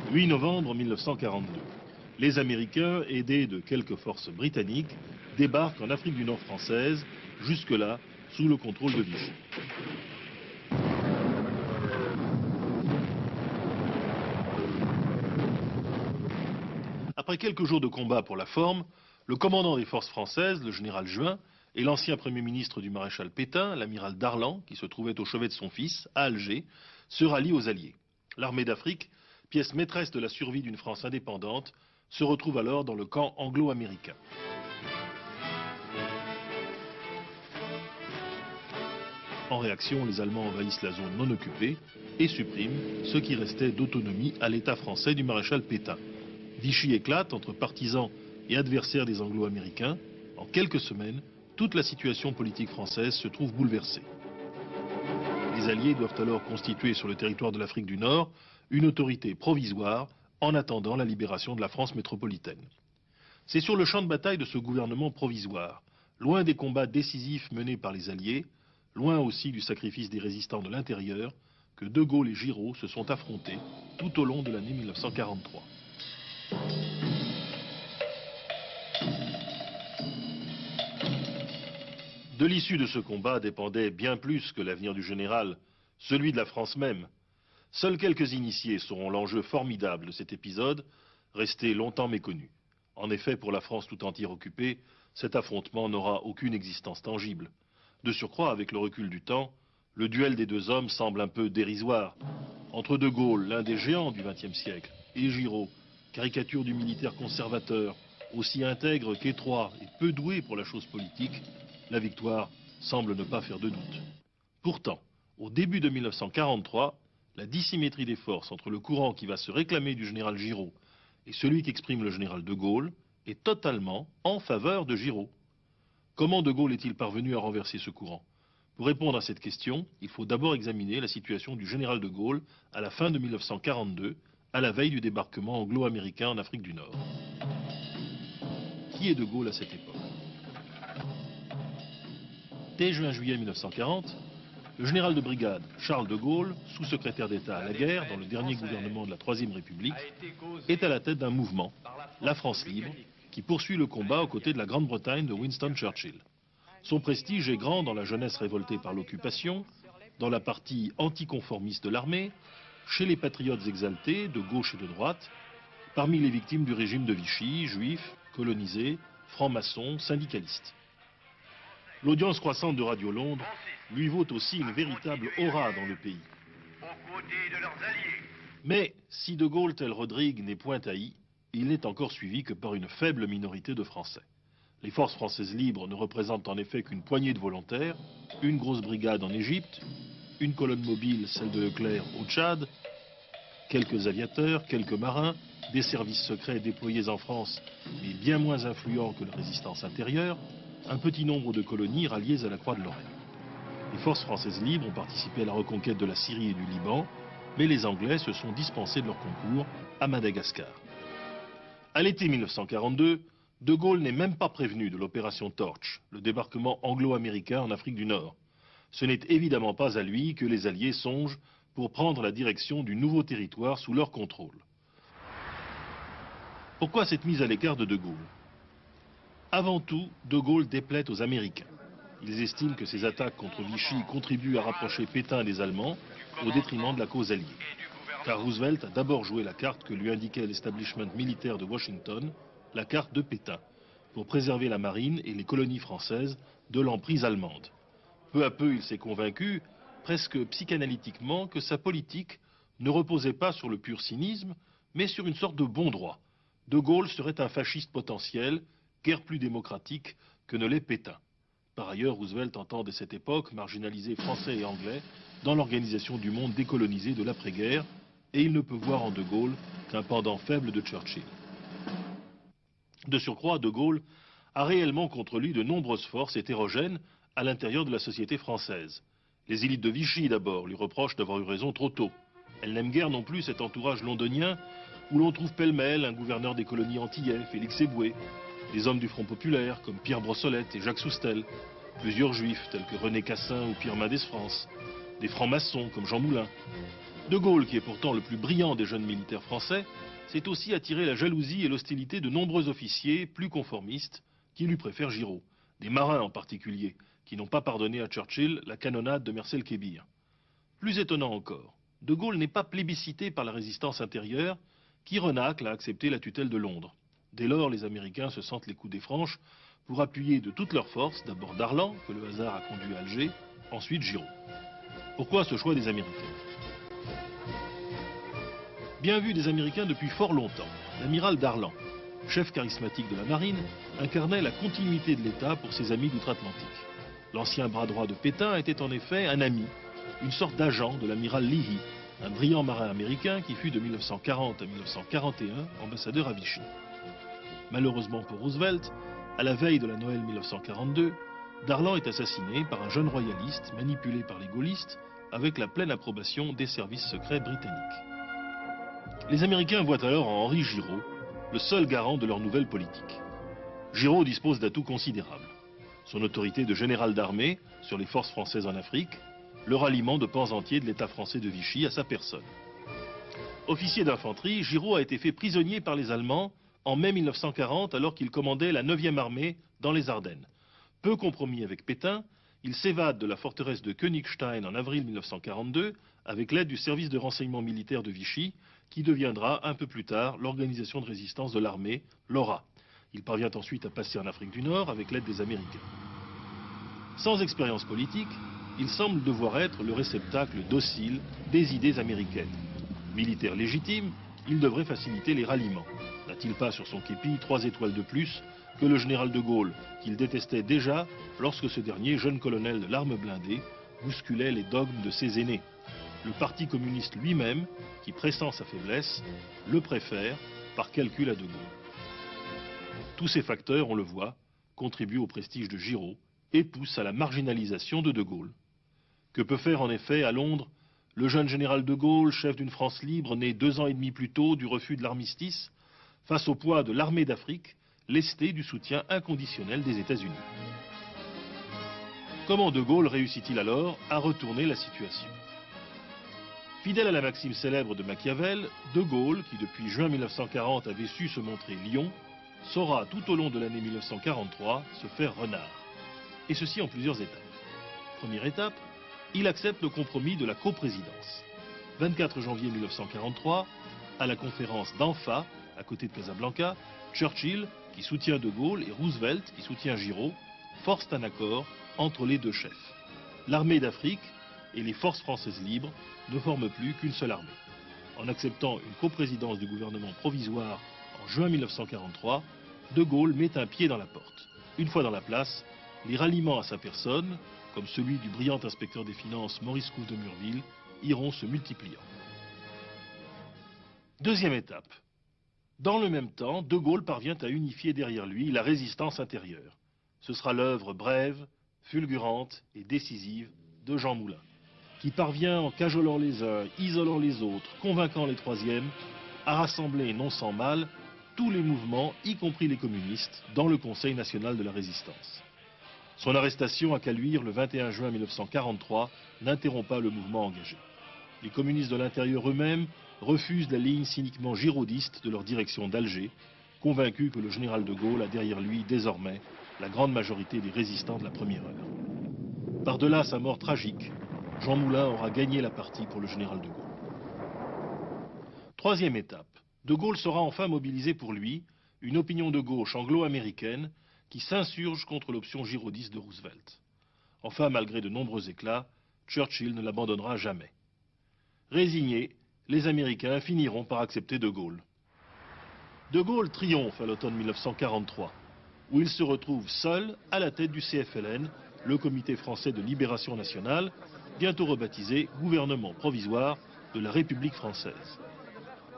« 8 novembre 1942. Les Américains, aidés de quelques forces britanniques, débarquent en Afrique du Nord française, jusque-là sous le contrôle de Vichy. Après quelques jours de combat pour la forme, le commandant des forces françaises, le général Juin, et l'ancien Premier ministre du maréchal Pétain, l'amiral Darlan, qui se trouvait au chevet de son fils, à Alger, se rallient aux Alliés. L'armée d'Afrique, pièce maîtresse de la survie d'une France indépendante, se retrouve alors dans le camp anglo-américain. En réaction, les Allemands envahissent la zone non occupée et suppriment ce qui restait d'autonomie à l'État français du maréchal Pétain. Vichy éclate entre partisans et adversaires des anglo-américains. En quelques semaines, toute la situation politique française se trouve bouleversée. Les Alliés doivent alors constituer sur le territoire de l'Afrique du Nord une autorité provisoire en attendant la libération de la France métropolitaine. C'est sur le champ de bataille de ce gouvernement provisoire, loin des combats décisifs menés par les Alliés, loin aussi du sacrifice des résistants de l'intérieur, que De Gaulle et Giraud se sont affrontés tout au long de l'année 1943. De l'issue de ce combat dépendait bien plus que l'avenir du général, celui de la France même. Seuls quelques initiés sauront l'enjeu formidable de cet épisode, resté longtemps méconnu. En effet, pour la France tout entière occupée, cet affrontement n'aura aucune existence tangible. De surcroît, avec le recul du temps, le duel des deux hommes semble un peu dérisoire. Entre De Gaulle, l'un des géants du XXe siècle, et Giraud, caricature du militaire conservateur, aussi intègre qu'étroit et peu doué pour la chose politique, la victoire semble ne pas faire de doute. Pourtant, au début de 1943, la dissymétrie des forces entre le courant qui va se réclamer du général Giraud et celui qu'exprime le général de Gaulle est totalement en faveur de Giraud. Comment de Gaulle est-il parvenu à renverser ce courant? Pour répondre à cette question, il faut d'abord examiner la situation du général de Gaulle à la fin de 1942, à la veille du débarquement anglo-américain en Afrique du Nord. Qui est de Gaulle à cette époque? Dès juin-juillet 1940, le général de brigade Charles de Gaulle, sous-secrétaire d'État à la guerre dans le dernier gouvernement de la Troisième République, est à la tête d'un mouvement, la France libre, qui poursuit le combat aux côtés de la Grande-Bretagne de Winston Churchill. Son prestige est grand dans la jeunesse révoltée par l'occupation, dans la partie anticonformiste de l'armée, chez les patriotes exaltés de gauche et de droite, parmi les victimes du régime de Vichy, juifs, colonisés, francs-maçons, syndicalistes. L'audience croissante de Radio Londres lui vaut aussi une véritable aura dans le pays. Mais si De Gaulle tel Rodrigue n'est point haï, il n'est encore suivi que par une faible minorité de Français. Les forces françaises libres ne représentent en effet qu'une poignée de volontaires, une grosse brigade en Égypte, une colonne mobile, celle de Leclerc, au Tchad, quelques aviateurs, quelques marins, des services secrets déployés en France, mais bien moins influents que la résistance intérieure, un petit nombre de colonies ralliées à la Croix de Lorraine. Les forces françaises libres ont participé à la reconquête de la Syrie et du Liban, mais les Anglais se sont dispensés de leur concours à Madagascar. À l'été 1942, De Gaulle n'est même pas prévenu de l'opération Torch, le débarquement anglo-américain en Afrique du Nord. Ce n'est évidemment pas à lui que les Alliés songent pour prendre la direction du nouveau territoire sous leur contrôle. Pourquoi cette mise à l'écart de Gaulle? Avant tout, De Gaulle déplaît aux Américains. Ils estiment que ces attaques contre Vichy contribuent à rapprocher Pétain des Allemands au détriment de la cause alliée. Car Roosevelt a d'abord joué la carte que lui indiquait l'establishment militaire de Washington, la carte de Pétain, pour préserver la marine et les colonies françaises de l'emprise allemande. Peu à peu, il s'est convaincu, presque psychanalytiquement, que sa politique ne reposait pas sur le pur cynisme, mais sur une sorte de bon droit. De Gaulle serait un fasciste potentiel, guère plus démocratique que ne l'est Pétain. Par ailleurs, Roosevelt entend dès cette époque marginaliser Français et Anglais dans l'organisation du monde décolonisé de l'après-guerre, et il ne peut voir en De Gaulle qu'un pendant faible de Churchill. De surcroît, De Gaulle a réellement contre lui de nombreuses forces hétérogènes à l'intérieur de la société française. Les élites de Vichy, d'abord, lui reprochent d'avoir eu raison trop tôt. Elles n'aiment guère non plus cet entourage londonien où l'on trouve pêle-mêle un gouverneur des colonies antillais, Félix Éboué, des hommes du Front populaire comme Pierre Brossolette et Jacques Soustel, plusieurs juifs tels que René Cassin ou Pierre Mendès France, des francs-maçons comme Jean Moulin. De Gaulle, qui est pourtant le plus brillant des jeunes militaires français, s'est aussi attiré la jalousie et l'hostilité de nombreux officiers plus conformistes qui lui préfèrent Giraud, des marins en particulier, qui n'ont pas pardonné à Churchill la canonnade de Mercel-Kébir. Plus étonnant encore, De Gaulle n'est pas plébiscité par la résistance intérieure qui renacle à accepter la tutelle de Londres. Dès lors, les Américains se sentent les coudées franches pour appuyer de toutes leurs forces, d'abord Darlan, que le hasard a conduit à Alger, ensuite Giraud. Pourquoi ce choix des Américains? Bien vu des Américains depuis fort longtemps, l'amiral Darlan, chef charismatique de la marine, incarnait la continuité de l'État pour ses amis d'outre-Atlantique. L'ancien bras droit de Pétain était en effet un ami, une sorte d'agent de l'amiral Leahy, un brillant marin américain qui fut de 1940 à 1941 ambassadeur à Vichy. Malheureusement pour Roosevelt, à la veille de la Noël 1942, Darlan est assassiné par un jeune royaliste manipulé par les gaullistes avec la pleine approbation des services secrets britanniques. Les Américains voient alors en Henri Giraud le seul garant de leur nouvelle politique. Giraud dispose d'atouts considérables. Son autorité de général d'armée sur les forces françaises en Afrique, le ralliement de pans entiers de l'État français de Vichy à sa personne. Officier d'infanterie, Giraud a été fait prisonnier par les Allemands en mai 1940 alors qu'il commandait la 9e armée dans les Ardennes. Peu compromis avec Pétain, il s'évade de la forteresse de Königstein en avril 1942 avec l'aide du service de renseignement militaire de Vichy qui deviendra un peu plus tard l'organisation de résistance de l'armée, l'ORA. Il parvient ensuite à passer en Afrique du Nord avec l'aide des Américains. Sans expérience politique, il semble devoir être le réceptacle docile des idées américaines. Militaire légitime, il devrait faciliter les ralliements. N'a-t-il pas sur son képi 3 étoiles de plus que le général de Gaulle, qu'il détestait déjà lorsque ce dernier, jeune colonel de l'arme blindée, bousculait les dogmes de ses aînés? Le Parti communiste lui-même, qui pressent sa faiblesse, le préfère par calcul à De Gaulle. Tous ces facteurs, on le voit, contribuent au prestige de Giraud et poussent à la marginalisation de De Gaulle. Que peut faire en effet à Londres le jeune général de Gaulle, chef d'une France libre, né 2 ans et demi plus tôt du refus de l'armistice, face au poids de l'armée d'Afrique, lestée du soutien inconditionnel des États-Unis? Comment De Gaulle réussit-il alors à retourner la situation? Fidèle à la maxime célèbre de Machiavel, De Gaulle, qui depuis juin 1940 avait su se montrer lion, saura tout au long de l'année 1943 se faire renard. Et ceci en plusieurs étapes. Première étape, il accepte le compromis de la coprésidence. 24 janvier 1943, à la conférence d'Anfa, à côté de Casablanca, Churchill, qui soutient De Gaulle, et Roosevelt, qui soutient Giraud, forcent un accord entre les deux chefs. L'armée d'Afrique et les forces françaises libres ne forment plus qu'une seule armée. En acceptant une coprésidence du gouvernement provisoire en juin 1943, De Gaulle met un pied dans la porte. Une fois dans la place, les ralliements à sa personne, comme celui du brillant inspecteur des finances Maurice Couve de Murville, iront se multipliant. Deuxième étape. Dans le même temps, De Gaulle parvient à unifier derrière lui la résistance intérieure. Ce sera l'œuvre brève, fulgurante et décisive de Jean Moulin, qui parvient, en cajolant les uns, isolant les autres, convainquant les troisièmes, à rassembler, non sans mal, tous les mouvements, y compris les communistes, dans le Conseil national de la résistance. Son arrestation à Caluire le 21 juin 1943 n'interrompt pas le mouvement engagé. Les communistes de l'intérieur eux-mêmes refusent la ligne cyniquement giraudiste de leur direction d'Alger, convaincus que le général de Gaulle a derrière lui désormais la grande majorité des résistants de la première heure. Par-delà sa mort tragique, Jean Moulin aura gagné la partie pour le général de Gaulle. Troisième étape, De Gaulle saura enfin mobiliser pour lui une opinion de gauche anglo-américaine qui s'insurge contre l'option giraudiste de Roosevelt. Enfin, malgré de nombreux éclats, Churchill ne l'abandonnera jamais. Résignés, les Américains finiront par accepter De Gaulle. De Gaulle triomphe à l'automne 1943, où il se retrouve seul à la tête du CFLN, le Comité français de libération nationale, bientôt rebaptisé Gouvernement provisoire de la République française.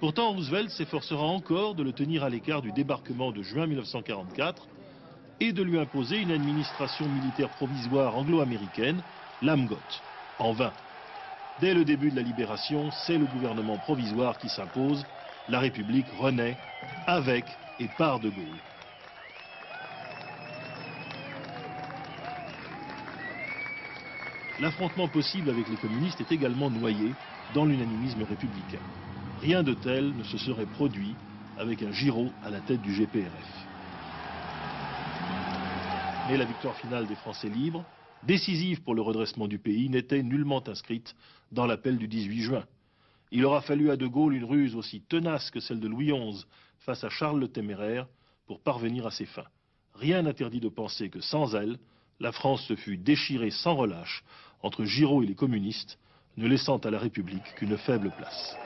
Pourtant, Roosevelt s'efforcera encore de le tenir à l'écart du débarquement de juin 1944 et de lui imposer une administration militaire provisoire anglo-américaine, l'AMGOT, en vain. Dès le début de la libération, c'est le gouvernement provisoire qui s'impose, la République renaît avec et par De Gaulle. L'affrontement possible avec les communistes est également noyé dans l'unanimisme républicain. Rien de tel ne se serait produit avec un Giraud à la tête du GPRF. Mais la victoire finale des Français libres, décisive pour le redressement du pays, n'était nullement inscrite dans l'appel du 18 juin. Il aura fallu à De Gaulle une ruse aussi tenace que celle de Louis XI face à Charles le Téméraire pour parvenir à ses fins. Rien n'interdit de penser que sans elle, la France se fût déchirée sans relâche entre Giraud et les communistes, ne laissant à la République qu'une faible place.